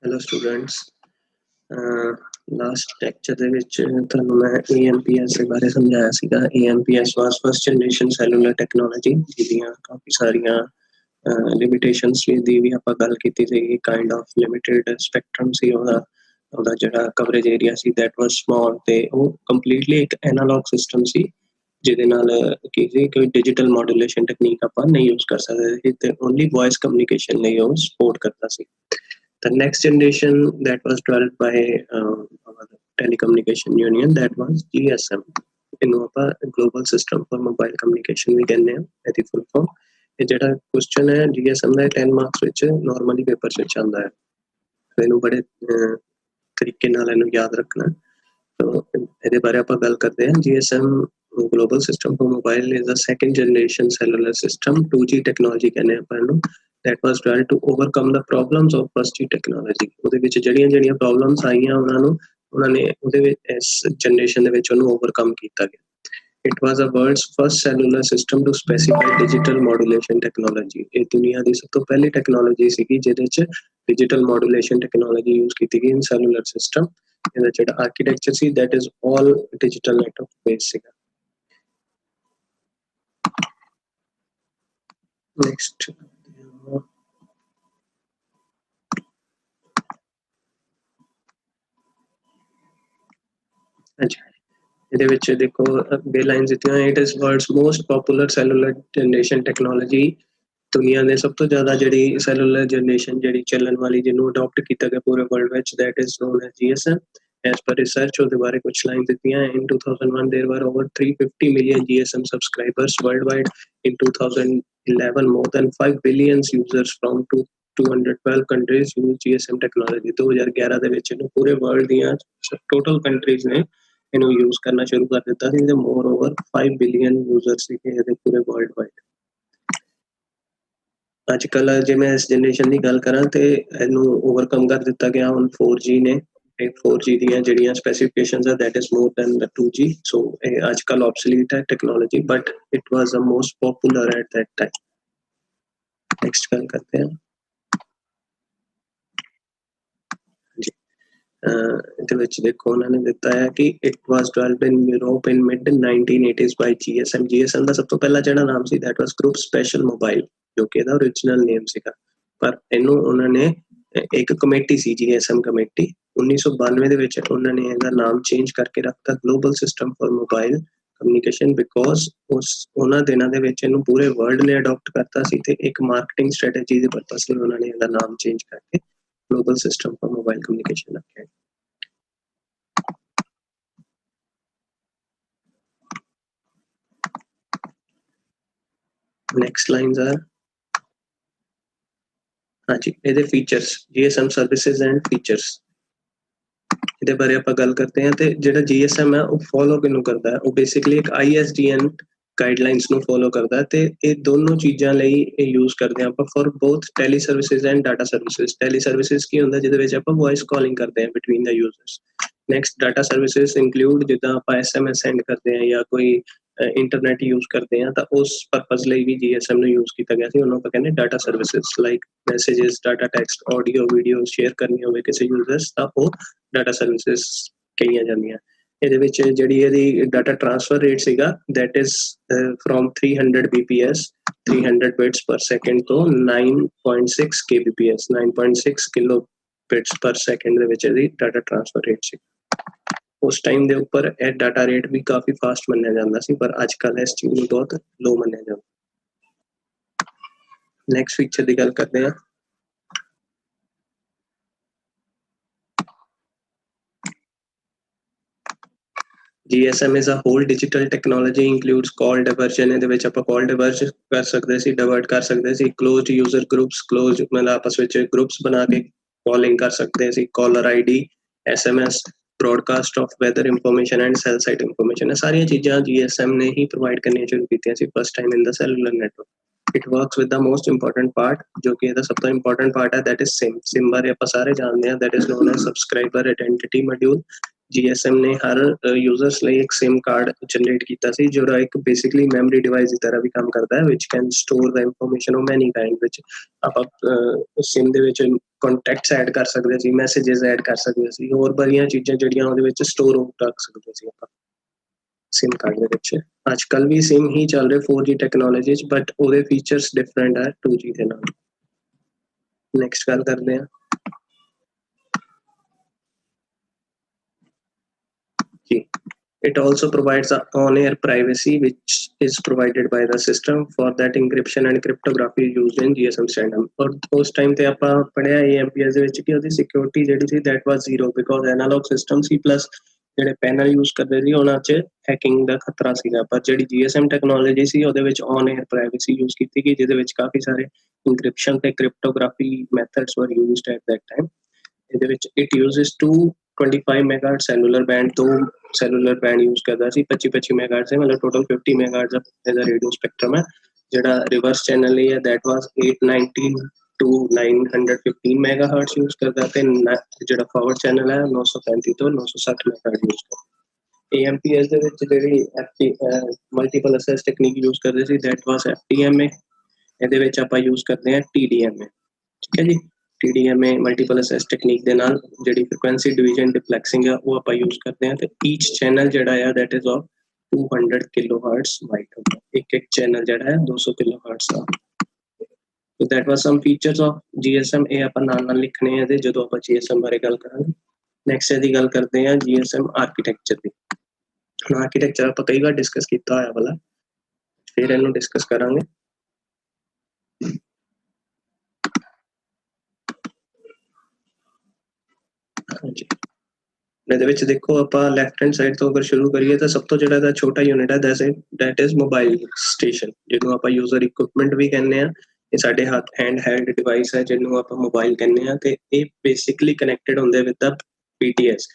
Hello students. Last lecture ਦੇ ਵਿੱਚ ਤੁਹਾਨੂੰ ਮੈਂ AMPS ਦੇ ਬਾਰੇ ਸਮਝਾਇਆ ਸੀਗਾ। AMPS was first generation cellular technology ਜਿਹਦੀਆਂ ਕਾਫੀ ਸਾਰੀਆਂ limitations ਦੀ ਵੀ ਆਪਾਂ ਗੱਲ ਕੀਤੀ ਸੀਗੀ। kind of limited spectrum ਸੀ ਉਹਦਾ ਜਿਹੜਾ coverage area C that was small ਤੇ ਉਹ completely ਇੱਕ analog system ਸੀ ਜਿਹਦੇ ਨਾਲ ਕੋਈ digital modulation technique ਆਪਾਂ ਨਹੀਂ use ਕਰ ਸਕਦੇ ਸੀ ਤੇ only voice communication ਲਈ ਉਹ support ਕਰਦਾ ਸੀ। The next generation that was developed by telecommunication union that was GSM Innova global system for mobile communication ਵੀ ਕਹਿੰਦੇ ਆ ਇਹਦੀ full form। ਇਹ ਜਿਹੜਾ question ਹੈ GSM ਦਾ 10 marks ਵਿੱਚ normally papers ਵਿੱਚ ਆਉਂਦਾ ਹੈ। ਇਹਨੂੰ ਬੜੇ ਤਰੀਕੇ ਨਾਲ ਇਹਨੂੰ ਯਾਦ ਰੱਖਣਾ। ਇਹਦੇ ਬਾਰੇ ਆਪਾਂ ਗੱਲ ਕਰਦੇ ਹਾਂ। GSM global system for mobile is a second generation cellular system 2G technology ਕਹਿੰਦੇ ਆਪਾਂ ਇਹਨੂੰ that was developed to overcome the problems of first G technology। ਉਹਦੇ ਵਿੱਚ ਜਿਹੜੀਆਂ problems ਆਈਆਂ ਉਹਨਾਂ ਨੇ ਉਹਦੇ ਵਿੱਚ ਇਸ generation ਦੇ ਵਿੱਚ ਉਹਨੂੰ overcome ਕੀਤਾ ਗਿਆ। It was the world's first cellular system to specify digital modulation technology। ਇਹ ਦੁਨੀਆ ਦੀ ਸਭ ਤੋਂ ਪਹਿਲੀ ਟੈਕਨੋਲੋਜੀ ਸੀਗੀ ਜਿਹਦੇ ਵਿੱਚ digital modulation technology use ਕੀਤੀ ਗਈ in cellular system। ਇਹਦਾ ਜਿਹੜਾ architecture C that is all digital network based ਸੀਗਾ। Next ਇਹਦੇ ਵਿੱਚ ਦੇਖੋ ਬੇ ਲਾਈਨਸ ਦਿੱਤੀਆਂ। It is world's most poplar cellular generation technology. ਦੁਨੀਆ ਦੇ ਸਭ ਤੋਂ ਜ਼ਿਆਦਾ ਜਿਹੜੀ ਸੈਲੂਲਰ ਜਨਰੇਸ਼ਨ ਜਿਹੜੀ ਚੱਲਣ ਵਾਲੀ ਜਿਹਨੂੰ ਅਡਾਪਟ ਕੀਤਾ ਗਿਆ ਪੂਰੇ ਵਰਲਡ ਵਿੱਚ that is known as GSM। as per research ਉਹਦੇ ਬਾਰੇ ਕੁਝ ਲਾਈਨ ਦਿੱਤੀਆਂ। in 2001 there were over 350 million GSM subscribers worldwide। in 2011 more than 5 billion users from 212 countries use GSM technology। 2011 ਦੇ ਵਿੱਚ ਇਹਨੂੰ ਪੂਰੇ ਵਰਲਡ ਦੀਆਂ ਟੋਟਲ ਕੰਟਰੀਜ਼ ਨੇ ਇਹਨੂੰ use ਕਰਨਾ ਸ਼ੁਰੂ ਕਰ ਦਿੱਤਾ ਸੀ ਤੇ ਮੋਰ ਓਵਰ 5 ਬਿਲੀਅਨ ਯੂਜ਼ਰ ਸੀਗੇ ਇਹਦੇ ਪੂਰੇ ਵਰਲਡ ਵਾਈਡ। ਅੱਜ ਕੱਲ੍ਹ ਜੇ ਮੈਂ ਇਸ ਜਨਰੇਸ਼ਨ ਦੀ ਗੱਲ ਕਰਾਂ ਤੇ ਇਹਨੂੰ ਓਵਰਕਮ ਕਰ ਦਿੱਤਾ ਗਿਆ ਹੁਣ 4G ਨੇ। 4G ਦੀਆਂ ਜਿਹੜੀਆਂ ਸਪੈਸੀਫਿਕੇਸ਼ਨਸ ਆ that is more than the 2G। ਸੋ ਇਹ ਅੱਜ ਕੱਲ੍ਹ obsolete ਹੈ technology but it was the most popular at that time। Next ਗੱਲ ਕਰਦੇ ਹਾਂ। ਇਹਦੇ ਵਿੱਚ ਦੇਖੋ ਉਹਨਾਂ ਨੇ ਦਿੱਤਾ ਹੈ ਕਿ it was developed in Europe in mid 1980s by GSM। GSM ਦਾ ਸਭ ਤੋਂ ਪਹਿਲਾ ਜਿਹੜਾ ਨਾਮ ਸੀ that was Group Special Mobile ਜੋ ਕਿ ਇਹਦਾ ਓਰੀਜਨਲ ਨੇਮ ਸੀਗਾ। ਪਰ ਇਹਨੂੰ ਉਹਨਾਂ ਨੇ ਇੱਕ ਕਮੇਟੀ ਸੀ GSM ਕਮੇਟੀ 1992 ਦੇ ਵਿੱਚ ਉਹਨਾਂ ਨੇ ਇਹਦਾ ਨਾਮ ਚੇਂਜ ਕਰਕੇ ਰੱਖਤਾ global system for mobile communication because ਉਹਨਾਂ ਦਿਨਾਂ ਦੇ ਵਿੱਚ ਇਹਨੂੰ ਪੂਰੇ ਵਰਲਡ ਨੇ ਅਡਾਪਟ ਕਰਤਾ ਸੀ ਤੇ ਇੱਕ ਮਾਰਕੀਟਿੰਗ ਸਟ੍ਰੈਟਜੀ ਦੇ ਪਰਪਸ ਲਈ ਉਹਨਾਂ ਨੇ ਇਹਦਾ ਨਾਮ ਚੇਂਜ ਕਰਕੇ global system for mobile communication ਰੱਖਿਆ। next lines are ਹਾਂਜੀ ਇਹਦੇ features GSM services and features ਇਹਦੇ ਬਾਰੇ ਆਪਾਂ ਗੱਲ ਕਰਦੇ ਹਾਂ। ਤੇ ਜਿਹੜਾ GSM ਹੈ ਉਹ ਫੋਲੋ ਕਿਹਨੂੰ ਕਰਦਾ ਹੈ? ਉਹ ਬੇਸਿਕਲੀ ਇੱਕ ISDN ਗਾਈਡਲਾਈਨਸ ਨੂੰ ਫੋਲੋ ਕਰਦਾ ਤੇ ਇਹ ਦੋਨੋਂ ਚੀਜ਼ਾਂ ਲਈ ਇਹ ਯੂਜ਼ ਕਰਦੇ ਹਾਂ ਆਪਾਂ for both teleservices and data services. Teleservices ਕੀ ਹੁੰਦਾ ਜਿਹਦੇ ਵਿੱਚ ਆਪਾਂ ਵੌਇਸ ਕਾਲਿੰਗ ਕਰਦੇ ਹਾਂ between the users. Next data services include ਜਿੱਦਾਂ ਆਪਾਂ SMS ਸੈਂਡ ਕਰਦੇ ਹਾਂ ਜਾਂ ਕੋਈ ਇੰਟਰਨੈਟ ਯੂਜ਼ ਕਰਦੇ ਹਾਂ ਤਾਂ ਉਸ ਪਰਪਸ ਲਈ ਵੀ GSM ਨੂੰ ਯੂਜ਼ ਕੀਤਾ ਗਿਆ ਸੀ। ਉਹਨੂੰ ਆਪਾਂ ਕਹਿੰਦੇ data services like messages data text audio video share ਕਰਨੀ ਹੋਵੇ ਕਿਸੇ ਯੂਜ਼ਰਸ ਤਾਂ ਉਹ ਡਾਟਾ ਸਰਵਿਸਿਜ਼ ਕਹੀਆਂ ਜਾਂਦੀਆਂ। ਇਹਦੇ ਵਿੱਚ ਜਿਹੜੀ ਇਹਦੀ ਡਾਟਾ ਟ੍ਰਾਂਸਫਰ ਰੇਟ ਸੀਗਾ that is from 300 bps 300 bits per second ਤੋਂ 9.6 kbps 9.6 kilobits per second ਦੇ ਵਿੱਚ ਇਹਦੀ ਡਾਟਾ ਟ੍ਰਾਂਸਫਰ ਰੇਟ ਸੀ। ਉਸ ਟਾਈਮ ਦੇ ਉੱਪਰ ਇਹ ਡਾਟਾ ਰੇਟ ਵੀ ਕਾਫੀ ਫਾਸਟ ਮੰਨਿਆ ਜਾਂਦਾ ਸੀ ਪਰ ਅੱਜ ਕੱਲ੍ਹ ਇਸ ਚੀਜ਼ ਨੂੰ ਬਹੁਤ ਲੋ ਮੰਨਿਆ ਜਾਂਦਾ। ਨੈਕਸਟ ਫੀਚਰ ਦੀ ਗੱਲ ਕਰਦੇ ਹਾਂ। GSM is a whole digital technology includes call diversion। ਇਹਦੇ ਵਿੱਚ ਆਪਾਂ call diversion ਕਰ ਸਕਦੇ ਸੀ divert ਕਰ ਸਕਦੇ ਸੀ closed user groups closed ਮਤਲਬ ਆਪਸ ਵਿੱਚ groups ਬਣਾ ਕੇ calling ਕਰ ਸਕਦੇ ਸੀ caller ID SMS broadcast of weather information and cell site information। ਇਹ ਸਾਰੀਆਂ ਚੀਜ਼ਾਂ GSM ਨੇ ਹੀ ਪ੍ਰੋਵਾਈਡ ਕਰਨੀਆਂ ਸ਼ੁਰੂ ਕੀਤੀਆਂ ਸੀ first time in the cellular network। it works with the most important part ਜੋ ਕਿ ਇਹਦਾ ਸਭ ਤੋਂ ਇੰਪੋਰਟੈਂਟ ਪਾਰਟ ਹੈ that is SIM। SIM ਬਾਰੇ ਆਪਾਂ ਸਾਰੇ ਜਾਣਦੇ ਹਾਂ that is known as subscriber identity module। GSM ਨੇ ਹਰ ਯੂਜ਼ਰਸ ਲਈ ਇੱਕ SIM ਕਾਰਡ ਜਨਰੇਟ ਕੀਤਾ ਸੀ, ਜਿਹੜਾ ਇੱਕ ਬੇਸਿਕਲੀ ਮੈਮਰੀ ਡਿਵਾਈਸ ਦੀ ਤਰ੍ਹਾਂ ਵੀ ਕੰਮ ਕਰਦਾ ਹੈ, which can store the information of many kind, ਵਿੱਚ ਆਪਾਂ SIM ਦੇ ਵਿੱਚ ਕੰਟੈਕਟਸ ਐਡ ਕਰ ਸਕਦੇ ਸੀ, ਮੈਸੇजेस ਐਡ ਕਰ ਸਕਦੇ ਸੀ, ਹੋਰ ਬੜੀਆਂ ਚੀਜ਼ਾਂ ਜਿਹੜੀਆਂ ਉਹਦੇ ਵਿੱਚ ਸਟੋਰ ਰੱਖ ਸਕਦੇ ਸੀ ਆਪਾਂ SIM ਕਾਰਡ ਦੇ ਵਿੱਚ। ਅੱਜ ਕੱਲ੍ਹ ਵੀ SIM ਹੀ ਚੱਲ ਰਹੇ 4G ਟੈਕਨੋਲੋਜੀ 'ਚ, ਬਟ ਉਹਦੇ ਫੀਚਰਸ ਡਿਫਰੈਂਟ ਹੈ 2G ਦੇ ਨਾਲ। ਨੈਕਸਟ ਗੱਲ ਕਰਦੇ ਹਾਂ ਜੀ। It also provides the on-air privacy, which is provided by the system. For that, encryption and cryptography is used in GSM standard. और उस time ते ਆਪਾਂ ਪੜਿਆ AMPS ਦੇ ਵਿੱਚ ਕਿ ਉਹਦੀ security ਜਿਹੜੀ ਸੀ that was zero, because analog system C plus ਜਿਹੜੇ ਪੈਨਲ ਯੂਜ਼ ਕਰਦੇ ਸੀ ਉਹਨਾਂ 'ਚ ਹੈਕਿੰਗ ਦਾ ਖਤਰਾ ਸੀਗਾ। ਪਰ ਜਿਹੜੀ GSM ਟੈਕਨੋਲੋਜੀ ਸੀ ਉਹਦੇ ਵਿੱਚ on-air privacy ਯੂਜ਼ ਕੀਤੀ ਗਈ, ਜਿਹਦੇ ਵਿੱਚ ਕਾਫੀ ਸਾਰੇ encryption ਤੇ cryptography methods were used at that time. ਇਹਦੇ ਵਿੱਚ it uses 225 megahertz cellular band, ਦੋ cellular band use ਕਰਦਾ ਸੀ, 25 megahertz ਹੈ, ਮਤਲਬ total 50 megahertz ਦਾ ਇਹਦਾ ਰੇਡੀਓ ਸਪੈਕਟਰਮ ਹੈ। ਜਿਹੜਾ ਰਿਵਰਸ ਚੈਨਲ ਲਈ ਹੈ that was 890 to 915 megahertz use ਕਰਦਾ, ਤੇ ਜਿਹੜਾ ਫਾਰਵਰਡ ਚੈਨਲ ਹੈ 935 ਤੋਂ 960 megahertz use ਕਰਦਾ। AMPS ਦੇ ਵਿੱਚ ਜਿਹੜੀ ਮਲਟੀਪਲ ਅਸੈਸ ਟੈਕਨੀਕ ਯੂਜ਼ ਕਰਦੇ ਸੀ that was FTMA। ਇਹਦੇ ਵਿੱਚ ਆਪਾਂ ਯੂਜ਼ ਕਰਦੇ ਹਾਂ TDMA, ਠੀਕ ਹੈ ਜੀ। TDMA ਮਲਟੀਪਲ ਅਸੈਸ ਟੈਕਨੀਕ ਦੇ ਨਾਲ ਜਿਹੜੀ ਫ੍ਰੀਕੁਐਂਸੀ ਡਿਵੀਜ਼ਨ ਡਿਪਲੈਕਸਿੰਗ ਆ ਉਹ ਆਪਾਂ ਯੂਜ਼ ਕਰਦੇ ਹਾਂ, ਤੇ ਈਚ ਚੈਨਲ ਜਿਹੜਾ ਆ that is of 200 kilohertz wide ਹੁੰਦਾ, ਇੱਕ ਚੈਨਲ ਜਿਹੜਾ ਹੈ 200 kilohertz the. So that was some features of GSM। ਇਹ ਆਪਾਂ ਨਾਲ ਲਿਖਣੇ ਆ ਤੇ ਜਦੋਂ ਆਪਾਂ GSM ਬਾਰੇ ਗੱਲ ਕਰਾਂਗੇ। ਨੈਕਸਟ ਇਹਦੀ ਗੱਲ ਕਰਦੇ ਹਾਂ GSM ਆਰਕੀਟੈਕਚਰ ਦੀ। ਆਰਕੀਟੈਕਚਰ ਆਪਾਂ ਕਈ ਵਾਰ ਡਿਸਕਸ ਕੀਤਾ ਹੋਇਆ ਵਾਲਾ, ਫਿਰ ਇਹਨੂੰ ਡਿਸਕਸ ਕਰਾਂਗੇ। ਹਾਂਜੀ, ਇਹਦੇ ਵਿੱਚ ਦੇਖੋ ਆਪਾਂ ਲੈਫਟ ਹੈਂਡ ਸਾਈਡ ਤੋਂ ਅਗਰ ਸ਼ੁਰੂ ਕਰੀਏ ਤਾਂ ਸਭ ਤੋਂ ਜਿਹੜਾ ਇਹਦਾ ਛੋਟਾ ਯੂਨਿਟ ਹੈ ਦੈਟ ਇਜ਼ ਮੋਬਾਈਲ ਸਟੇਸ਼ਨ, ਜਿਹਨੂੰ ਆਪਾਂ ਯੂਜ਼ਰ ਇਕਵਿਪਮੈਂਟ ਵੀ ਕਹਿੰਦੇ ਆ। ਇਹ ਸਾਡੇ ਹੱਥ ਹੈਂਡ ਡਿਵਾਈਸ ਹੈ ਜਿਹਨੂੰ ਆਪਾਂ ਮੋਬਾਈਲ ਕਹਿੰਦੇ ਆ, ਤੇ ਇਹ ਬੇਸਿਕਲੀ ਕਨੈਕਟਡ ਹੁੰਦੇ ਵਿਦ ਦਾ BTS।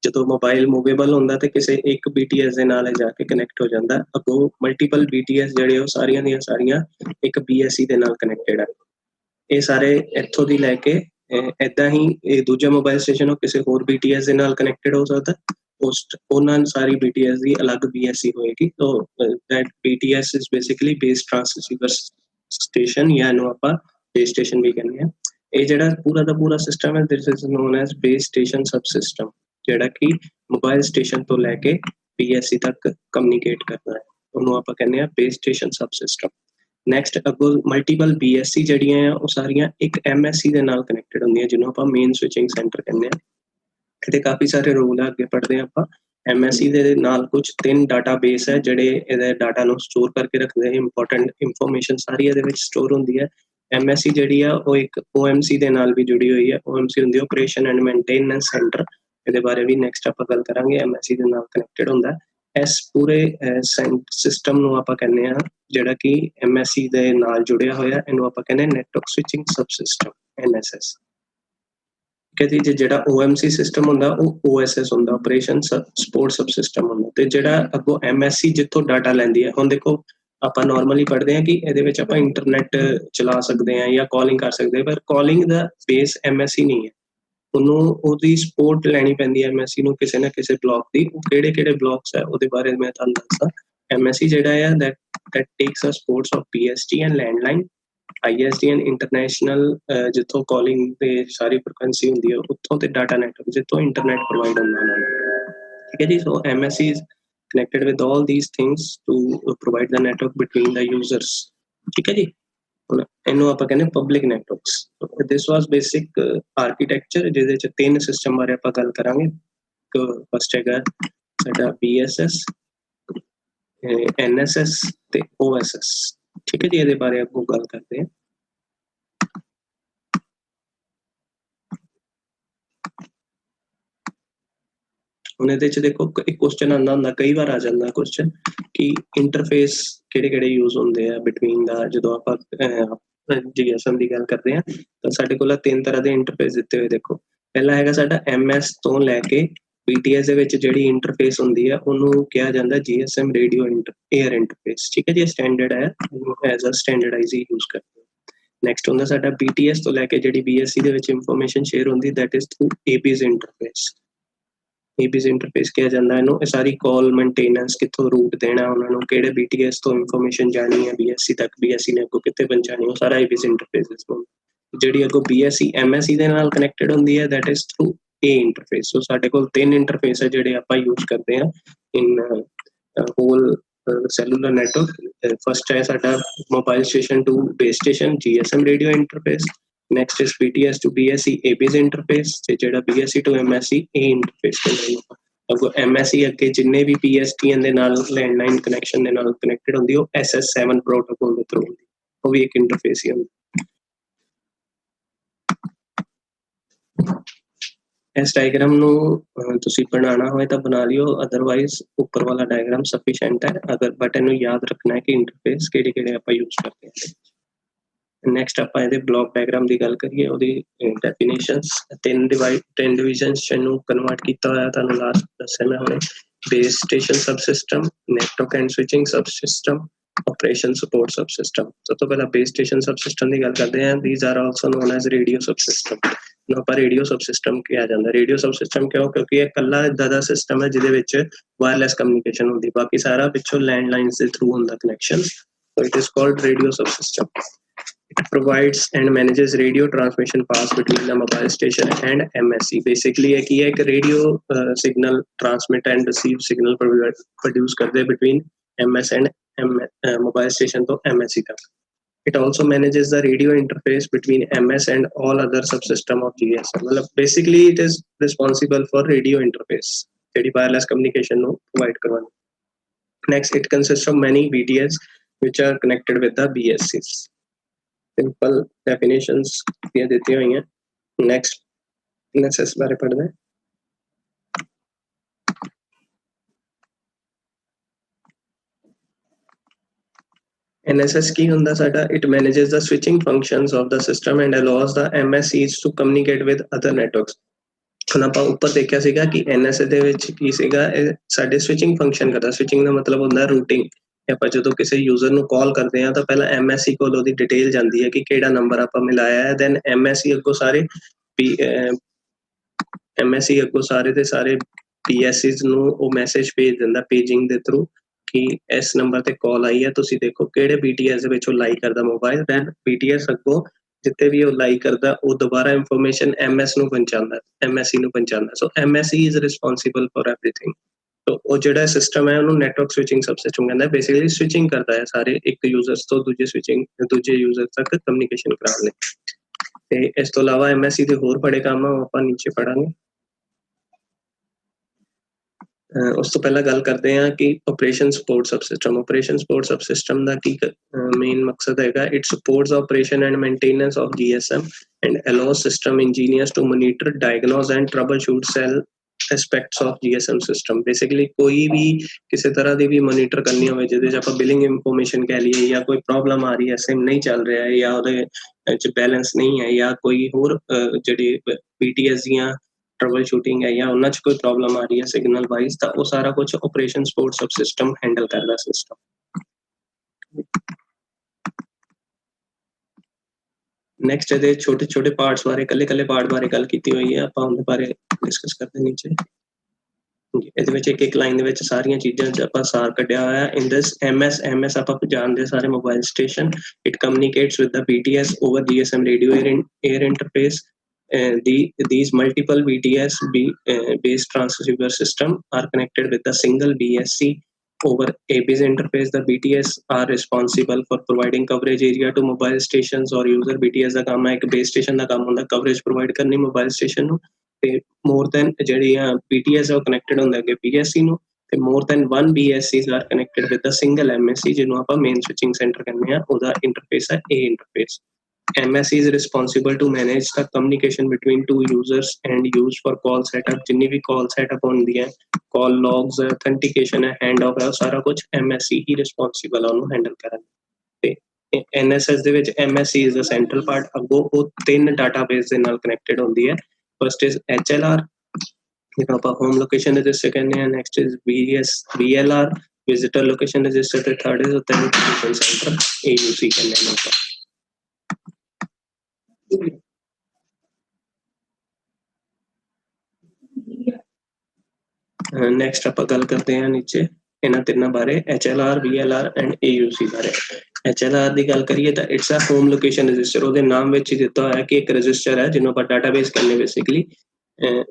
ਜਦੋਂ ਮੋਬਾਈਲ ਮੂਵੇਬਲ ਹੁੰਦਾ ਤੇ ਕਿਸੇ ਇੱਕ BTS ਦੇ ਨਾਲ ਜਾ ਕੇ ਕਨੈਕਟ ਹੋ ਜਾਂਦਾ, ਅੱਗੋਂ ਮਲਟੀਪਲ BTS ਜਿਹੜੇ ਉਹ ਸਾਰੀਆਂ ਦੀਆਂ ਸਾਰੀਆਂ ਇੱਕ BSC ਦੇ ਨਾਲ ਕਨੈਕਟਡ ਹੈ। ਇਹ ਸਾਰੇ ਇੱਥੋਂ ਦੀ ਲੈ ਕੇ ਇੱਦਾਂ ਹੀ ਇਹ ਦੂਜਾ ਮੋਬਾਈਲ ਸਟੇਸ਼ਨ ਉਹ ਕਿਸੇ ਹੋਰ BTS ਦੇ ਨਾਲ ਕਨੈਕਟਡ ਹੋ ਸਕਦਾ, ਉਹਨਾਂ ਸਾਰੀ BTS ਦੀ ਅਲੱਗ BSC ਹੋਏਗੀ। So that BTS is basically base transceiver station, ਜਾਂ ਇਹਨੂੰ ਆਪਾਂ ਬੇਸ ਸਟੇਸ਼ਨ ਵੀ ਕਹਿੰਦੇ ਹਾਂ। ਇਹ ਜਿਹੜਾ ਪੂਰਾ ਦਾ ਪੂਰਾ ਸਿਸਟਮ ਹੈ this is non as base station sub system, ਜਿਹੜਾ ਕਿ ਮੋਬਾਈਲ ਸਟੇਸ਼ਨ ਤੋਂ ਲੈ ਕੇ BSC ਤੱਕ ਕਮਿਊਨੀਕੇਟ ਕਰਦਾ ਹੈ, ਉਹਨੂੰ ਆਪਾਂ ਕਹਿੰਦੇ ਹਾਂ base station sub system. Next ਅੱਗੋਂ ਮਲਟੀਪਲ BSC ਜਿਹੜੀਆਂ ਆ ਉਹ ਸਾਰੀਆਂ ਇੱਕ MSC ਦੇ ਨਾਲ ਕਨੈਕਟਡ ਹੁੰਦੀਆਂ, ਜਿਹਨੂੰ ਆਪਾਂ ਮੇਨ ਸਵਿਚਿੰਗ ਸੈਂਟਰ ਕਹਿੰਦੇ ਆ। ਇਹਦੇ ਕਾਫੀ ਸਾਰੇ ਰੂਲ ਆ, ਅੱਗੇ ਪੜ੍ਹਦੇ ਹਾਂ ਆਪਾਂ। MSC ਦੇ ਨਾਲ ਕੁਝ 3 ਡਾਟਾ ਬੇਸ ਹੈ ਜਿਹੜੇ ਇਹਦੇ ਡਾਟਾ ਨੂੰ ਸਟੋਰ ਕਰਕੇ ਰੱਖਦੇ ਆ, ਇੰਪੋਰਟੈਂਟ ਇਨਫੋਰਮੇਸ਼ਨ ਸਾਰੀ ਇਹਦੇ ਵਿੱਚ ਸਟੋਰ ਹੁੰਦੀ ਹੈ। MSC ਜਿਹੜੀ ਆ ਉਹ ਇੱਕ OMC ਦੇ ਨਾਲ ਵੀ ਜੁੜੀ ਹੋਈ ਹੈ। OMC ਹੁੰਦੀ ਆਪਰੇਸ਼ਨ ਐਂਡ ਮੇਨਟੇਨੈਂਸ ਸੈਂਟਰ, ਇਹਦੇ ਬਾਰੇ ਵੀ ਨੈਕਸਟ ਆਪਾਂ ਗੱਲ ਕਰਾਂਗੇ। MSC ਦੇ ਨਾਲ ਕਨੈਕਟਡ ਹੁੰਦਾ। ਇਸ ਪੂਰੇ ਸਿਸਟਮ ਨੂੰ ਆਪਾਂ ਕਹਿੰਦੇ ਆ ਜਿਹੜਾ ਕਿ MSC ਦੇ ਨਾਲ ਜੁੜਿਆ ਹੋਇਆ, ਇਹਨੂੰ ਆਪਾਂ ਕਹਿੰਦੇ ਨੈਟਵਰਕ ਸਵਿਚਿੰਗ ਸਬ ਸਿਸਟਮ NSS। ਕਹਿੰਦੀ ਜਿਹੜਾ OMC ਸਿਸਟਮ ਹੁੰਦਾ ਉਹ OSS ਹੁੰਦਾ, ਆਪਰੇਸ਼ਨ ਸਪੋਰਟ ਸਬ ਸਿਸਟਮ ਹੁੰਦਾ। ਤੇ ਜਿਹੜਾ ਅੱਗੋਂ MSC ਜਿੱਥੋਂ ਡਾਟਾ ਲੈਂਦੀ ਹੈ, ਹੁਣ ਦੇਖੋ ਆਪਾਂ ਨਾਰਮਲੀ ਪੜ੍ਹਦੇ ਹਾਂ ਕਿ ਇਹਦੇ ਵਿੱਚ ਆਪਾਂ ਇੰਟਰਨੈਟ ਚਲਾ ਸਕਦੇ ਹਾਂ ਜਾਂ ਕਾਲਿੰਗ ਕਰ ਸਕਦੇ ਹਾਂ, ਪਰ ਕਾਲਿੰਗ ਦਾ ਬੇਸ MSC ਨਹੀਂ ਹੈ। ਉਹਨੂੰ ਉਹਦੀ ਸਪੋਰਟ ਲੈਣੀ ਪੈਂਦੀ ਹੈ MSC ਨੂੰ ਕਿਸੇ ਨਾ ਕਿਸੇ ਬਲੌਕ ਦੀ। ਉਹ ਕਿਹੜੇ ਬਲੌਕਸ ਹੈ ਉਹਦੇ ਬਾਰੇ ਮੈਂ ਤੁਹਾਨੂੰ ਦੱਸਾਂ। MSC ਜਿਹੜਾ ਆ that takes a supports of PST and landline, ISDN international, ਜਿੱਥੋਂ ਕਾਲਿੰਗ ਤੇ ਸਾਰੀ ਫ੍ਰੀਕੁਐਂਸੀ ਹੁੰਦੀ ਹੈ ਉੱਥੋਂ ਤੇ ਡਾਟਾ ਨੈਟਵਰਕ ਜਿੱਥੋਂ ਇੰਟਰਨੈਟ ਪ੍ਰੋਵਾਈਡ ਹੁੰਦਾ ਉਹਨਾਂ ਨੂੰ, ਠੀਕ ਹੈ ਜੀ। ਸੋ MSC is connected with all these things to provide the network between the users, ਠੀਕ ਹੈ ਜੀ। ਇਹਨੂੰ ਆਪਾਂ ਕਹਿੰਦੇ ਪਬਲਿਕ ਨੈਟਵਰਕਸ। ਦਿਸ ਵਾਸ ਬੇਸਿਕ ਆਰਕੀਟੈਕਚਰ, ਜਿਹਦੇ ਚ 3 ਸਿਸਟਮ ਬਾਰੇ ਆਪਾਂ ਗੱਲ ਕਰਾਂਗੇ। ਫਸਟ ਹੈਗਾ ਸਾਡਾ BSS, NSS ਤੇ OSS, ਠੀਕ ਹੈ ਜੀ। ਇਹਦੇ ਬਾਰੇ ਅੱਗੋਂ ਗੱਲ ਕਰਦੇ ਹਾਂ। ਹੁਣ ਇਹਦੇ ਚ ਦੇਖੋ ਇੱਕ ਕੁਐਸਚਨ ਆਉਂਦਾ ਹੁੰਦਾ, ਕਈ ਵਾਰ ਆ ਜਾਂਦਾ ਕੁਐਸਚਨ ਕਿ ਇੰਟਰਫੇਸ ਕਿਹੜੇ ਯੂਜ਼ ਹੁੰਦੇ ਆ ਬਿਟਵੀਨ ਦਾ। ਜਦੋਂ ਆਪਾਂ GSM ਦੀ ਗੱਲ ਕਰਦੇ ਹਾਂ ਤਾਂ ਸਾਡੇ ਕੋਲ 3 ਤਰ੍ਹਾਂ ਦੇ ਇੰਟਰਫੇਸ ਦਿੱਤੇ ਹੋਏ। ਦੇਖੋ ਪਹਿਲਾ ਹੈਗਾ ਸਾਡਾ MS ਤੋਂ ਲੈ ਕੇ BTS ਦੇ ਵਿੱਚ ਜਿਹੜੀ ਇੰਟਰਫੇਸ ਹੁੰਦੀ ਹੈ ਉਹਨੂੰ ਕਿਹਾ ਜਾਂਦਾ GSM ਰੇਡੀਓ 에ਅਰ ਇੰਟਰਫੇਸ, ਠੀਕ ਹੈ ਜੀ। ਸਟੈਂਡਰਡ ਹੈ, as a standardise he use ਕਰਦੇ। ਨੈਕਸਟ ਹੁੰਦਾ ਸਾਡਾ BTS ਤੋਂ ਲੈ ਕੇ ਜਿਹੜੀ BSC ਦੇ ਵਿੱਚ ਇਨਫੋਰਮੇਸ਼ਨ ਸ਼ੇਅਰ ਹੁੰਦੀ, that is through ABS interface. ABs interface ਕਿਹਾ ਜਾਂਦਾ ਇਹਨੂੰ। ਇਹ ਸਾਰੀ ਕਾਲ ਮੇਨਟੇਨੈਂਸ, ਕਿੱਥੋਂ ਰੂਟ ਦੇਣਾ ਉਹਨਾਂ ਨੂੰ, ਕਿਹੜੇ BTS ਤੋਂ ਇਨਫੋਰਮੇਸ਼ਨ ਜਾਣੀ ਹੈ BSC ਤੱਕ, BSC ਨੇ ਅੱਗੋਂ ਕਿੱਥੇ ਪਹੁੰਚਾਣੀ, ਉਹ ਸਾਰਾ ABs ਇੰਟਰਫੇਸ ਨੂੰ। ਜਿਹੜੀ ਅੱਗੋਂ BSC MSC ਦੇ ਨਾਲ ਕਨੈਕਟਡ ਹੁੰਦੀ ਹੈ that is through A interface. So ਸਾਡੇ ਕੋਲ 3 ਇੰਟਰਫੇਸ ਹੈ ਜਿਹੜੇ ਆਪਾਂ ਯੂਜ਼ ਕਰਦੇ ਹਾਂ in whole cellular network। First ਹੈ ਸਾਡਾ mobile station to base station GSM radio interface. Next is BTS to BSC ABs interface, ਤੇ ਜਿਹੜਾ BSC to MSC A interface ਕਹਿੰਦੇ ਨੇ। ਅੱਗੋਂ MSC ਅੱਗੇ ਜਿੰਨੇ ਵੀ PSTN ਦੇ ਨਾਲ ਲੈਂਡਲਾਈਨ ਕਨੈਕਸ਼ਨ ਦੇ ਨਾਲ ਕਨੈਕਟਡ ਹੁੰਦੀ ਉਹ SS7 ਪ੍ਰੋਟੋਕੋਲ ਦੇ ਥਰੂ ਹੁੰਦੀ, ਉਹ ਵੀ ਇੱਕ ਇੰਟਰਫੇਸ ਹੀ ਹੁੰਦਾ। ਇਸ ਡਾਇਗਰਾਮ ਨੂੰ ਤੁਸੀਂ ਬਣਾਉਣਾ ਹੋਏ ਤਾਂ ਬਣਾ ਲਿਓ, ਅਦਰਵਾਈਜ਼ ਉੱਪਰ ਵਾਲਾ ਡਾਇਗਰਾਮ ਸਫੀਸ਼ੀਐਂਟ ਹੈ। ਅਗਰ ਬਟ ਇਹਨੂੰ ਯਾਦ ਰੱਖਣਾ ਹੈ ਕਿ ਇੰਟਰਫੇਸ ਕਿਹੜੇ ਕਿਹੜੇ ਆਪਾਂ ਯੂਜ਼ ਕਰਦੇ ਹਾਂ। ਨੈਕਸਟ ਆਪਾਂ ਇਹਦੇ ਬਲੌਕ ਡਾਇਗਰਾਮ ਦੀ ਗੱਲ ਕਰੀਏ, ਉਹਦੀ ਡੈਫੀਨੇਸ਼ਨਸ। 3 ਡਿਵੀਜ਼ਨਸ ਨੂੰ ਕਨਵਰਟ ਕੀਤਾ ਹੋਇਆ ਤੁਹਾਨੂੰ ਲਾਸਟ ਦੱਸਿਆ ਮੈਂ ਹੁਣੇ। Base station sub system, network and switching sub system, operation support sub system. ਸਭ ਤੋਂ ਪਹਿਲਾਂ ਬੇਸ ਸਟੇਸ਼ਨ ਸਬ ਸਿਸਟਮ ਦੀ ਗੱਲ ਕਰਦੇ ਹਾਂ। These are also non as radio sub system. ਨੂੰ ਆਪਾਂ ਰੇਡੀਓ ਸਬ ਸਿਸਟਮ ਕਿਹਾ ਜਾਂਦਾ। ਰੇਡੀਓ ਸਬ ਸਿਸਟਮ ਕਿਉਂ? ਕਿਉਂਕਿ ਇਹ ਇਕੱਲਾ ਇੱਦਾਂ ਦਾ ਸਿਸਟਮ ਹੈ ਜਿਹਦੇ ਵਿੱਚ ਵਾਇਰਲੈਸ ਕਮਿਊਨੀਕੇਸ਼ਨ ਹੁੰਦੀ, ਬਾਕੀ ਸਾਰਾ ਪਿੱਛੋਂ ਲੈਂਡਲਾਈਨਸ ਦੇ ਥਰੂ ਹੁੰਦਾ connection. So it is called radio sub system. It provides and manages radio transmission paths between the mobile station and MSC. Basically, ये एक radio signal transmit and receive signal produce करते between MS and mobile station to MSC तक. It also manages the radio interface between MS and all other subsystem of GSM. मतलब basically it is responsible for radio interface, ਜਿਹੜੀ wireless communication ਨੂੰ provide ਕਰਵਾਉਣੀ। Next, it consists of many BTS which are connected with the BSCs. Simple definitions ये देती हुई हैं। Next NSS बारे पढ़ते हैं। NSS की ਹੁੰਦਾ ਸਾਡਾ? It manages the switching functions of the system and allows the MSCs to communicate with other networks. ਹੁਣ ਆਪਾਂ ਉੱਪਰ ਦੇਖਿਆ ਸੀਗਾ ਕਿ NSS ਦੇ ਵਿੱਚ ਕੀ ਸੀਗਾ, ਇਹ ਸਾਡੇ ਸਵਿਚਿੰਗ ਫੰਕਸ਼ਨ ਕਰਦਾ। ਸਵਿਚਿੰਗ ਦਾ ਮਤਲਬ ਹੁੰਦਾ ਰੂਟਿੰਗ। ਆਪਾਂ ਜਦੋਂ ਕਿਸੇ ਯੂਜ਼ਰ ਨੂੰ ਕਾਲ ਕਰਦੇ ਹਾਂ ਤਾਂ ਪਹਿਲਾਂ MSC ਕੋਲ ਉਹਦੀ ਡਿਟੇਲ ਜਾਂਦੀ ਹੈ ਕਿ ਕਿਹੜਾ ਨੰਬਰ ਆਪਾਂ ਮਿਲਾਇਆ ਹੈ। ਦੈਨ MSC ਅੱਗੋਂ ਸਾਰੇ ਦੇ ਸਾਰੇ PSCs ਨੂੰ ਉਹ ਮੈਸੇਜ ਭੇਜ ਦਿੰਦਾ ਪੇਜਿੰਗ ਦੇ ਥਰੂ ਕਿ ਇਸ ਨੰਬਰ ਤੇ ਕਾਲ ਆਈ ਹੈ, ਤੁਸੀਂ ਦੇਖੋ ਕਿਹੜੇ BTS ਦੇ ਵਿੱਚ ਉਹ ਲਾਈਕ ਕਰਦਾ ਮੋਬਾਈਲ। ਦੈਨ BTS ਅੱਗੋਂ ਜਿੱਥੇ ਵੀ ਉਹ ਲਾਈਕ ਕਰਦਾ ਉਹ ਦੁਬਾਰਾ ਇਨਫੋਰਮੇਸ਼ਨ MS ਨੂੰ ਪਹੁੰਚਾਉਂਦਾ, MSC ਨੂੰ ਪਹੁੰਚਾਉਂਦਾ। ਸੋ MSC is responsible for everything. तो वो ਜਿਹੜਾ ਸਿਸਟਮ ਹੈ ਉਹਨੂੰ ਨੈਟਵਰਕ ਸਵਿਚਿੰਗ ਸਬ ਸਿਸਟਮ ਕਹਿੰਦਾ। ਬੇਸਿਕਲੀ ਸਵਿਚਿੰਗ ਕਰਦਾ ਹੈ ਸਾਰੇ ਇੱਕ ਯੂਜ਼ਰਸ ਤੋਂ ਦੂਜੇ ਯੂਜ਼ਰ ਤੱਕ ਕਮਿਊਨੀਕੇਸ਼ਨ ਕਰਾਉਣ ਲਈ। ਤੇ ਇਸ ਤੋਂ ਇਲਾਵਾ MSC ਦੇ ਹੋਰ ਬੜੇ ਕੰਮ ਆ, ਉਹ ਆਪਾਂ ਨੀਚੇ ਪੜਾਂਗੇ। ਉਸ ਤੋਂ ਪਹਿਲਾਂ ਗੱਲ ਕਰਦੇ ਹਾਂ ਕਿ ਆਪਰੇਸ਼ਨ ਸਪੋਰਟ ਸਬ ਸਿਸਟਮ। ਆਪਰੇਸ਼ਨ ਸਪੋਰਟ ਸਬ ਸਿਸਟਮ ਦਾ ਕੀ ਮੇਨ ਮਕਸਦ ਹੈਗਾ? It sports operation and maintenance of GSM and allows system engineers to monitor, diagnose and troubleshoot cell aspects of GSM system। Basically कोई भी किसी तरह ਦੀ ਵੀ ਮੋਨੀਟਰ ਕਰਨੀ ਹੋਵੇ ਜਿਹਦੇ 'ਚ ਆਪਾਂ ਬਿਲਿੰਗ ਇਨਫੋਰਮੇਸ਼ਨ ਕਹਿ ਲਈਏ ਜਾਂ ਕੋਈ ਪ੍ਰੋਬਲਮ ਆ ਰਹੀ ਹੈ, ਸਿਮ ਨਹੀਂ ਚੱਲ ਰਿਹਾ ਹੈ ਜਾਂ ਉਹਦੇ 'ਚ ਬੈਲੈਂਸ ਨਹੀਂ ਹੈ ਜਾਂ ਕੋਈ ਹੋਰ ਜਿਹੜੀ BTS ਦੀਆਂ ਟਰਬਲ ਸ਼ੂਟਿੰਗ ਹੈ ਜਾਂ ਉਹਨਾਂ 'ਚ ਕੋਈ ਪ੍ਰੋਬਲਮ ਆ ਰਹੀ ਹੈ ਸਿਗਨਲ ਵਾਈਜ਼, ਤਾਂ ਉਹ ਸਾਰਾ ਕੁਝ ਆਪਰੇਸ਼ਨ ਸਪੋਰਟ ਸਬ ਸਿਸਟਮ ਹੈਂਡਲ ਕਰਦਾ ਸਿਸਟਮ। ਨੈਕਸਟ ਇਹਦੇ ਛੋਟੇ ਛੋਟੇ ਪਾਰਟਸ ਬਾਰੇ, ਕੱਲੇ ਪਾਰਟ ਬਾਰੇ ਗੱਲ ਕੀਤੀ ਹੋਈ ਹੈ, ਆਪਾਂ ਉਹਦੇ ਬਾਰੇ ਡਿਸਕਸ ਕਰਦੇ ਨੀਚੇ। ਇਹਦੇ ਵਿੱਚ ਇੱਕ ਲਾਈਨ ਦੇ ਵਿੱਚ ਸਾਰੀਆਂ ਚੀਜ਼ਾਂ 'ਚ ਆਪਾਂ ਸਾਰ ਕੱਢਿਆ ਹੋਇਆ। ਇਨ ਦਿਸ MS ਆਪਾਂ ਜਾਣਦੇ ਸਾਰੇ mobile station. It communicates with the BTS over GSM radio air interface. These multiple BTS based transceiver system are connected with a single BSC over ABs interface। The BTS are responsible for providing coverage area to mobile stations or user। BTS ਦਾ ਕੰਮ ਹੈ ਇੱਕ base station ਦਾ ਕੰਮ ਹੁੰਦਾ coverage provide ਕਰਨੀ mobile station ਨੂੰ, ਤੇ more than ਜਿਹੜੀਆਂ BTS ਉਹ connected ਹੁੰਦਾ ਅੱਗੇ BSC ਨੂੰ, ਤੇ more than one BSCs are connected with a single MSC ਜਿਹਨੂੰ ਆਪਾਂ main switching center ਕਹਿੰਦੇ ਆ। ਉਹਦਾ interface ਹੈ A interface। MSC is responsible to manage the communication between two users and used for call setup। ਜਿੰਨੀ ਵੀ call setup ਹੁੰਦੀ ਹੈ, call logs, authentication ਹੈ, hand off ਹੈ, ਸਾਰਾ ਕੁਝ MSC ਹੀ responsible ਆ ਉਹਨੂੰ handle ਕਰਨ। ਤੇ NSS ਦੇ ਵਿੱਚ MSC is the central part। ਅੱਗੋਂ ਉਹ 3 database ਦੇ ਨਾਲ connected ਹੁੰਦੀ ਹੈ। First is HLR, ਜਿਹਨੂੰ ਆਪਾਂ home location register ਕਹਿੰਦੇ ਹਾਂ। Next is VLR, visitor location register, ਤੇ third is authentication center, AUC ਕਹਿੰਦੇ ਹਾਂ ਆਪਾਂ। ਨੈਕਸਟ ਆਪਾਂ ਗੱਲ ਕਰਦੇ ਹਾਂ ਨੀਚੇ ਇਹਨਾਂ ਤਿੰਨਾਂ ਬਾਰੇ HLR, VLR ਐਂਡ AUC ਬਾਰੇ। HLR ਦੀ ਗੱਲ ਕਰੀਏ ਤਾਂ it's a home location register. ਉਹਦੇ ਨਾਮ ਵਿੱਚ ਹੀ ਦਿੱਤਾ ਹੋਇਆ ਕਿ ਇੱਕ ਰਜਿਸਟਰ ਹੈ ਜਿਹਨੂੰ ਆਪਾਂ ਡਾਟਾਬੇਸ ਕਹਿੰਦੇ basically,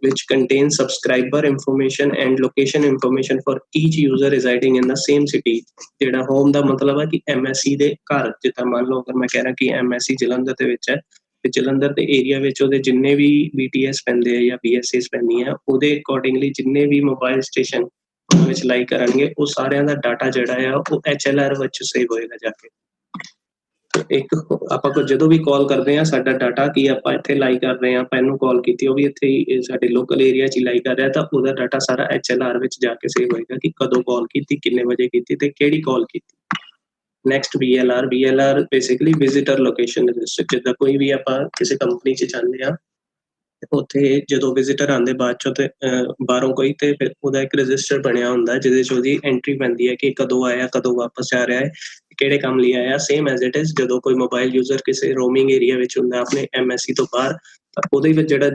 which contains subscriber information and location information for each user residing in the same city। ਜਿਹੜਾ ਹੋਮ ਦਾ ਮਤਲਬ ਹੈ ਕਿ MSC ਦੇ ਘਰ, ਜਿੱਦਾਂ ਮੰਨ ਲਓ ਅਗਰ ਮੈਂ ਕਹਿ ਰਿਹਾ ਕਿ MSC ਜਲੰਧਰ ਦੇ ਵਿੱਚ ਹੈ ਤੇ ਜਲੰਧਰ ਦੇ ਏਰੀਆ ਵਿੱਚ ਉਹਦੇ ਜਿੰਨੇ ਵੀ BTS ਪੈਂਦੇ ਆ ਜਾਂ BSS ਪੈਂਦੀਆਂ, ਉਹਦੇ ਅਕੋਰਡਿੰਗਲੀ ਜਿੰਨੇ ਵੀ ਮੋਬਾਈਲ ਸਟੇਸ਼ਨ ਉਹਨਾਂ ਵਿੱਚ ਲਾਈ ਕਰਨਗੇ, ਉਹ ਸਾਰਿਆਂ ਦਾ ਡਾਟਾ ਜਿਹੜਾ ਆ ਉਹ HLR ਵਿੱਚ ਸੇਵ ਹੋਏਗਾ ਜਾ ਕੇ। ਇੱਕ ਆਪਾਂ ਜਦੋਂ ਵੀ ਕਾਲ ਕਰਦੇ ਹਾਂ ਸਾਡਾ ਡਾਟਾ ਕੀ ਆਪਾਂ ਇੱਥੇ ਲਾਈ ਕਰ ਰਹੇ ਹਾਂ, ਆਪਾਂ ਇਹਨੂੰ ਕਾਲ ਕੀਤੀ ਉਹ ਵੀ ਇੱਥੇ ਹੀ ਸਾਡੇ ਲੋਕਲ ਏਰੀਆ 'ਚ ਹੀ ਲਾਈ ਕਰ ਰਿਹਾ, ਤਾਂ ਉਹਦਾ ਡਾਟਾ ਸਾਰਾ HLR ਵਿੱਚ ਜਾ ਕੇ ਸੇਵ ਹੋਏਗਾ ਕਿ ਕਦੋਂ ਕਾਲ ਕੀਤੀ, ਕਿੰਨੇ ਵਜੇ ਕੀਤੀ ਤੇ ਕਿਹੜੀ ਕਾਲ ਕੀਤੀ। Next VLR basically visitor location register. ਜਿੱਦਾਂ ਕੋਈ ਵੀ ਆਪਾਂ ਕਿਸੇ ਕੰਪਨੀ 'ਚ ਜਾਂਦੇ ਹਾਂ, ਉੱਥੇ ਜਦੋਂ ਵਿਜ਼ਿਟਰ ਆਉਂਦੇ ਬਾਅਦ 'ਚੋਂ ਤੇ ਬਾਹਰੋਂ ਕੋਈ, ਤੇ ਫਿਰ ਉਹਦਾ ਇੱਕ ਰਜਿਸਟਰ ਬਣਿਆ ਹੁੰਦਾ ਜਿਹਦੇ 'ਚ ਉਹਦੀ ਐਂਟਰੀ ਪੈਂਦੀ ਹੈ ਕਿ ਕਦੋਂ ਆਇਆ, ਕਦੋਂ ਵਾਪਸ ਜਾ ਰਿਹਾ ਹੈ, ਕਿਹੜੇ ਕੰਮ ਲਈ ਆਇਆ। ਸੇਮ ਐਜ਼ ਇਟ ਇਜ਼ ਜਦੋਂ ਕੋਈ ਮੋਬਾਈਲ ਯੂਜ਼ਰ ਕਿਸੇ ਰੋਮਿੰਗ ਏਰੀਆ ਵਿੱਚ ਹੁੰਦਾ ਆਪਣੇ MSC ਤੋਂ ਬਾਹਰ, ਤਾਂ ਉਹਦੇ ਵਿੱਚ ਜਿਹੜਾ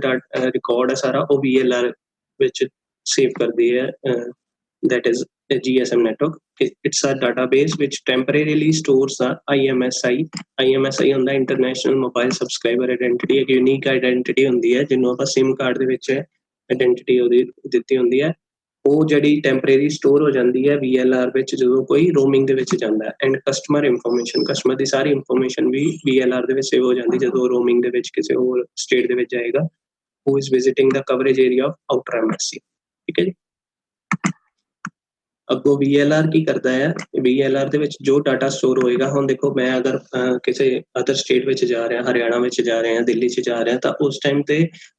ਰਿਕਾਰਡ ਹੈ ਸਾਰਾ ਉਹ VLR ਵਿੱਚ ਸੇਵ ਕਰਦੀ ਹੈ, that is a GSM network. It's a database which temporarily stores the IMSI ਹੁੰਦਾ ਇੰਟਰਨੈਸ਼ਨਲ ਮੋਬਾਈਲ ਸਬਸਕ੍ਰਾਈਬਰ ਆਇਡੈਂਟੀਟੀ। ਇੱਕ ਯੂਨੀਕ ਆਇਡੈਂਟੀਟੀ ਹੁੰਦੀ ਹੈ ਜਿਹਨੂੰ ਆਪਾਂ SIM ਕਾਰਡ ਦੇ ਵਿੱਚ ਆਇਡੈਂਟੀਟੀ ਉਹਦੀ ਦਿੱਤੀ ਹੁੰਦੀ ਹੈ, ਉਹ ਜਿਹੜੀ ਟੈਂਪਰੇਰੀ ਸਟੋਰ ਹੋ ਜਾਂਦੀ ਹੈ VLR ਵਿੱਚ ਜਦੋਂ ਕੋਈ ਰੋਮਿੰਗ ਦੇ ਵਿੱਚ ਜਾਂਦਾ ਹੈ। And customer customer the sorry information we VLR ਦੇ ਵਿੱਚ ਸੇਵ ਹੋ ਜਾਂਦੀ ਜਦੋਂ ਰੋਮਿੰਗ ਦੇ ਵਿੱਚ ਕਿਸੇ ਹੋਰ ਸਟੇਟ ਦੇ ਵਿੱਚ ਜਾਏਗਾ। who is visiting the coverage area of outer MSC। ਠੀਕ ਹੈ ਜੀ। ਅੱਗੋਂ VLR ਕੀ ਕਰਦਾ ਹੈ, VLR ਦੇ ਵਿੱਚ ਜੋ ਡਾਟਾ ਸਟੋਰ ਹੋਏਗਾ, ਹੁਣ ਦੇਖੋ ਮੈਂ ਅਗਰ ਕਿਸੇ ਅਦਰ ਸਟੇਟ ਵਿੱਚ ਜਾ ਰਿਹਾ, ਹਰਿਆਣਾ ਵਿੱਚ ਜਾ ਰਿਹਾ, ਦਿੱਲੀ 'ਚ ਜਾ ਰਿਹਾ, ਤਾਂ ਉਸ ਟਾਈਮ ਤੇ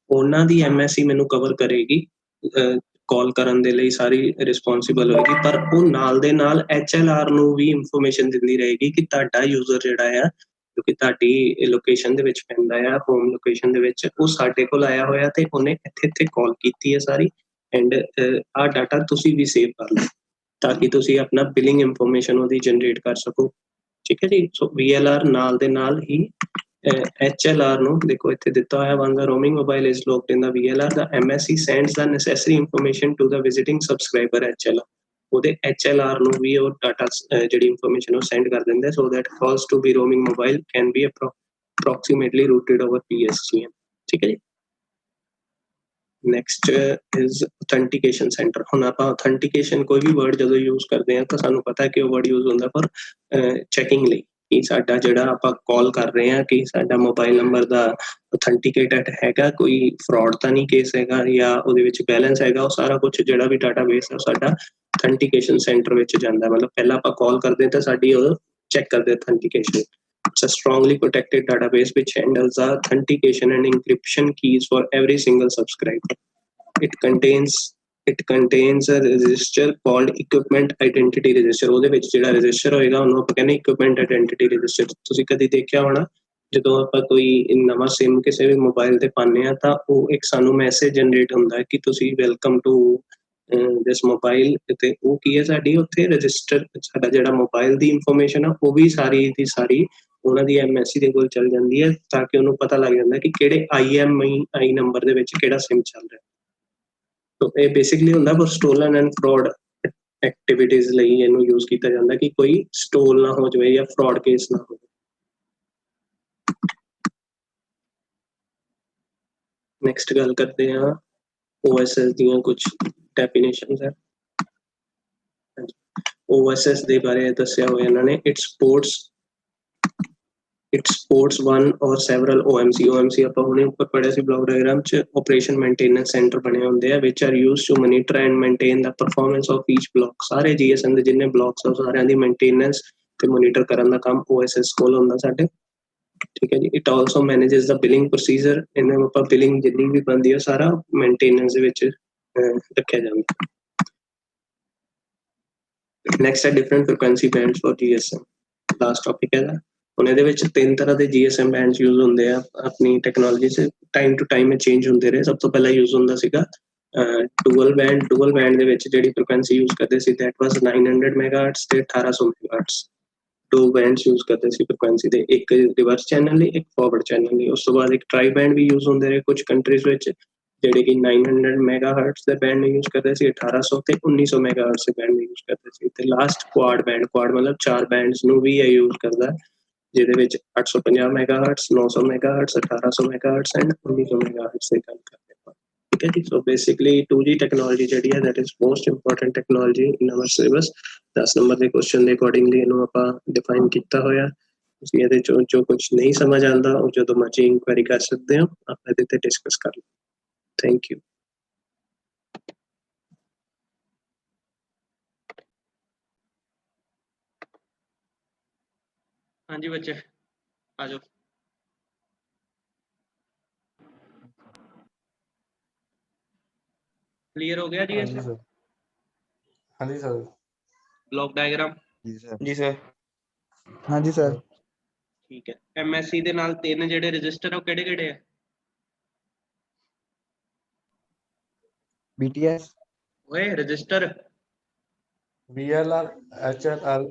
ਉਹਨਾਂ ਦੀ MSC ਮੈਨੂੰ ਕਵਰ ਕਰੇਗੀ, ਕਾਲ ਕਰਨ ਦੇ ਲਈ ਸਾਰੀ ਰਿਸਪੋਂਸੀਬਲ ਹੋਏਗੀ, ਪਰ ਉਹ ਨਾਲ ਦੇ ਨਾਲ HLR ਨੂੰ ਵੀ ਇਨਫੋਰਮੇਸ਼ਨ ਦਿੰਦੀ ਰਹੇਗੀ ਕਿ ਤੁਹਾਡਾ ਯੂਜ਼ਰ ਜਿਹੜਾ ਆ, ਕਿਉਂਕਿ ਤੁਹਾਡੀ ਲੋਕੇਸ਼ਨ ਦੇ ਵਿੱਚ ਪੈਂਦਾ ਆ, ਹੋਮ ਲੋਕੇਸ਼ਨ ਦੇ ਵਿੱਚ, ਉਹ ਸਾਡੇ ਕੋਲ ਆਇਆ ਹੋਇਆ ਤੇ ਉਹਨੇ ਇੱਥੇ ਕਾਲ ਕੀਤੀ ਹੈ ਸਾਰੀ, ਐਂਡ ਆਹ ਡਾਟਾ ਤੁਸੀਂ ਵੀ ਸੇਵ ਕਰ ਲਓ ਤਾਂ ਕਿ ਤੁਸੀਂ ਆਪਣਾ ਬਿਲਿੰਗ ਇਨਫੋਰਮੇਸ਼ਨ ਉਹਦੀ ਜਨਰੇਟ ਕਰ ਸਕੋ। ਠੀਕ ਹੈ ਜੀ। ਸੋ VLR ਨਾਲ ਦੇ ਨਾਲ ਹੀ HLR ਨੂੰ ਦੇਖੋ ਇੱਥੇ ਦਿੱਤਾ ਹੋਇਆ, when the roaming mobile is locked in the VLR, the MSC sends the necessary information to the visiting subscriber HLR। ਉਹਦੇ HLR ਨੂੰ ਵੀ ਉਹ ਡਾਟਾ ਜਿਹੜੀ ਇਨਫੋਰਮੇਸ਼ਨ ਉਹ ਸੈਂਡ ਕਰ ਦਿੰਦੇ, so that calls to be roaming mobile can be approximately routed over PSTN। ਠੀਕ ਹੈ ਜੀ। Next is authentication center। ਹੁਣ ਆਪਾਂ authentication ਕੋਈ ਵੀ ਵਰਡ ਜਦੋਂ ਯੂਜ਼ ਕਰਦੇ ਹਾਂ ਤਾਂ ਸਾਨੂੰ ਪਤਾ ਕਿ ਉਹ ਵਰਡ ਯੂਜ਼ ਹੁੰਦਾ ਪਰ ਚੈਕਿੰਗ ਲਈ, ਕਿ ਸਾਡਾ ਜਿਹੜਾ ਆਪਾਂ ਕਾਲ ਕਰ ਰਹੇ ਹਾਂ ਕਿ ਸਾਡਾ ਮੋਬਾਈਲ ਨੰਬਰ ਦਾ authenticated ਹੈਗਾ, ਕੋਈ ਫਰਾਡ ਤਾਂ ਨਹੀਂ ਕੇਸ ਹੈਗਾ ਜਾਂ ਉਹਦੇ ਵਿੱਚ ਬੈਲੈਂਸ ਹੈਗਾ। ਉਹ ਸਾਰਾ ਕੁਝ ਜਿਹੜਾ ਵੀ ਡਾਟਾਬੇਸ ਹੈ ਸਾਡਾ authentication center ਵਿੱਚ ਜਾਂਦਾ। ਮਤਲਬ ਪਹਿਲਾਂ ਆਪਾਂ ਕਾਲ ਕਰਦੇ ਤਾਂ ਸਾਡੀ ਉਹ ਚੈੱਕ ਕਰਦੇ authentication। It's a strongly protected database which handles the authentication and encryption keys for every single subscriber। It contains a register called equipment identity register। ਉਹਦੇ ਵਿੱਚ ਜਿਹੜਾ ਰਜਿਸਟਰ ਹੋਏਗਾ ਉਹਨੂੰ ਆਪਾਂ ਕਹਿੰਦੇ equipment identity register। ਤੁਸੀਂ ਕਦੀ ਦੇਖਿਆ ਹੋਣਾ ਜਦੋਂ ਆਪਾਂ ਕੋਈ ਨਵਾਂ SIM ਕਿਸੇ ਵੀ ਮੋਬਾਈਲ ਤੇ ਪਾਉਂਦੇ ਹਾਂ ਤਾਂ ਉਹ ਇੱਕ ਸਾਨੂੰ ਮੈਸੇਜ ਜਨਰੇਟ ਹੁੰਦਾ ਕਿ ਤੁਸੀਂ ਵੈਲਕਮ ਟੂ ਦਿਸ ਮੋਬਾਈਲ, ਤੇ ਉਹ ਕੀ ਹੈ ਸਾਡੀ ਉੱਥੇ ਰਜਿਸਟਰ, ਸਾਡਾ ਜਿਹੜਾ ਮੋਬਾਈਲ ਦੀ ਇਨਫੋਰਮੇਸ਼ਨ ਆ ਉਹ ਵੀ ਸਾਰੀ ਦੀ ਸਾਰੀ ਉਹਨਾਂ ਦੀ MSC ਦੇ ਕੋਲ ਚੱਲ ਜਾਂਦੀ ਹੈ, ਤਾਂ ਕਿ ਉਹਨੂੰ ਪਤਾ ਲੱਗ ਜਾਂਦਾ ਕਿ ਕਿਹੜੇ IMEI ਨੰਬਰ ਦੇ ਵਿੱਚ ਕਿਹੜਾ SIM ਚੱਲ ਰਿਹਾ। ਤੋ ਇਹ ਬੇਸਿਕਲੀ ਹੁੰਦਾ for stolen and fraud activities ਲਈ ਇਹਨੂੰ ਯੂਜ਼ ਕੀਤਾ ਜਾਂਦਾ ਕਿ ਕੋਈ ਸਟੋਲ ਨਾ ਹੋ ਜਾਵੇ ਜਾਂ ਫਰਾਡ ਕੇਸ ਨਾ ਹੋਵੇ। ਨੈਕਸਟ ਗੱਲ ਕਰਦੇ ਹਾਂ OSS ਦੀਆਂ ਕੁਝ ਡੈਫੀਨੇਸ਼ਨਸ ਹੈ। OSS ਦੇ ਬਾਰੇ ਦੱਸਿਆ ਹੋਇਆ ਇਹਨਾਂ ਨੇ, it supports one or several OMC ਆਪਾਂ ਹੁਣੇ ਉੱਪਰ ਪੜ੍ਹਿਆ ਸੀ ਬਲੌਕ ਡਾਇਗਰਾਮ 'ਚ, ਆਪਰੇਸ਼ਨ ਮੇਨਟੇਨੈਂਸ ਸੈਂਟਰ ਬਣੇ ਹੁੰਦੇ ਆ which are used to monitor and maintain the performance of each block। ਸਾਰੇ GSM ਦੇ ਜਿੰਨੇ ਬਲੌਕਸ ਆ ਸਾਰਿਆਂ ਦੀ ਮੇਨਟੇਨੈਂਸ ਤੇ ਮੋਨੀਟਰ ਕਰਨ ਦਾ ਕੰਮ OSS ਕੋਲ ਹੁੰਦਾ ਸਾਡੇ। ਠੀਕ ਹੈ ਜੀ। It also manages the billing procedure. ਇਹਨਾਂ ਨੂੰ ਆਪਾਂ ਬਿਲਿੰਗ ਜਿੰਨੀ ਵੀ ਬਣਦੀ ਹੈ ਸਾਰਾ ਮੇਨਟੇਨੈਂਸ ਦੇ ਵਿੱਚ ਰੱਖਿਆ ਜਾਂਦਾ। ਨੈਕਸਟ ਹੈ different frequency bands for GSM। Last topic ਹੈ ਹੁਣ ਇਹਦੇ ਵਿੱਚ 3 ਤਰ੍ਹਾਂ ਦੇ GSM ਬੈਂਡਸ ਯੂਜ਼ ਹੁੰਦੇ ਆ ਆਪਣੀ ਟੈਕਨੋਲੋਜੀ 'ਚ, ਟਾਈਮ ਟੂ ਟਾਈਮ ਇਹ ਚੇਂਜ ਹੁੰਦੇ ਰਹੇ। ਸਭ ਤੋਂ ਪਹਿਲਾਂ ਯੂਜ਼ ਹੁੰਦਾ ਸੀਗਾ ਡੂਅਲ ਬੈਂਡ ਦੇ ਵਿੱਚ ਜਿਹੜੀ ਫ੍ਰੀਕੁਐਂਸੀ ਯੂਜ਼ ਕਰਦੇ ਸੀ ਦੈਟ ਵਾਜ਼ 900 ਮੈਗਾਹਰਟਜ਼ ਤੇ 1800 ਮੈਗਾਹਰਟਜ਼। 2 ਬੈਂਡਸ ਯੂਜ਼ ਕਰਦੇ ਸੀ ਫ੍ਰੀਕੁਐਂਸੀ ਦੇ, ਇੱਕ ਰਿਵਰਸ ਚੈਨਲ ਲਈ, ਇੱਕ ਫਾਰਵਰਡ ਚੈਨਲ ਲਈ। ਉਸ ਤੋਂ ਬਾਅਦ ਇੱਕ ਟਰਾਈ ਬੈਂਡ ਵੀ ਯੂਜ਼ ਹੁੰਦੇ ਰਹੇ ਕੁਝ ਕੰਟਰੀਜ਼ ਵਿੱਚ, ਜਿਹੜੇ ਕਿ 900 ਮੈਗਾਹਰਟਜ਼ ਦੇ ਬੈਂਡ ਨੂੰ ਯੂਜ਼ ਕਰਦੇ ਸੀ, 1800 ਤੇ 1900 ਮੈਗਾਹਰਟਜ਼ ਦੇ ਬੈਂਡ ਨੂੰ ਯੂਜ਼ ਕਰਦੇ ਸੀ। ਤੇ ਲਾਸਟ ਕੁਆਡ ਬੈਂਡ, ਕੁਆਡ ਮਤਲਬ 4 ਬੈਂਡਸ ਨੂੰ ਵੀ ਇਹ ਯੂਜ਼ ਕਰਦਾ, ਜਿਹਦੇ ਵਿੱਚ 850 ਮੈਗਾਹਰਟਜ਼, 900 ਮੈਗਾਹਰਟਜ਼, 1800 ਮੈਗਾਹਰਟਜ਼ ਐਂਡ 1900 ਮੈਗਾਹਰਟਜ਼ ਦੀ ਗੱਲ ਕਰਦੇ ਹਾਂ। ਠੀਕ ਹੈ ਜੀ। ਸੋ ਬੇਸਿਕਲੀ 2G ਟੈਕਨੋਲੋਜੀ ਜਿਹੜੀ ਹੈ that is most important technology in our syllabus. 10 number ਦੇ ਕੁਐਸਚਨ ਦੇ ਅਕੋਰਡਿੰਗਲੀ ਇਹਨੂੰ ਆਪਾਂ ਡਿਫਾਈਨ ਕੀਤਾ ਹੋਇਆ। ਤੁਸੀਂ ਇਹਦੇ ਚੋਂ ਜੋ ਕੁਝ ਨਹੀਂ ਸਮਝ ਆਉਂਦਾ ਉਹ ਜਦੋਂ ਮਰਜ਼ੀ ਇਨਕੁਆਇਰੀ ਕਰ ਸਕਦੇ ਹੋ, ਆਪਾਂ ਇਹਦੇ ਤੇ ਡਿਸਕਸ ਕਰ ਲਵਾਂਗੇ। Thank you. ਹਾਂਜੀ ਬੱਚੇ ਆ ਜਾਓ। क्लियर हो गया जी? हाँ जी सर। हाँ जी सर। ब्लॉक डायग्राम जी सर। जी सर। हाँ जी सर। ठीक है। MSC ਦੇ ਨਾਲ ਤਿੰਨ ਜਿਹੜੇ ਰਜਿਸਟਰ ਆ ਉਹ ਕਿਹੜੇ ਕਿਹੜੇ ਆ? BTS ਓਏ ਰਜਿਸਟਰ VLR HLR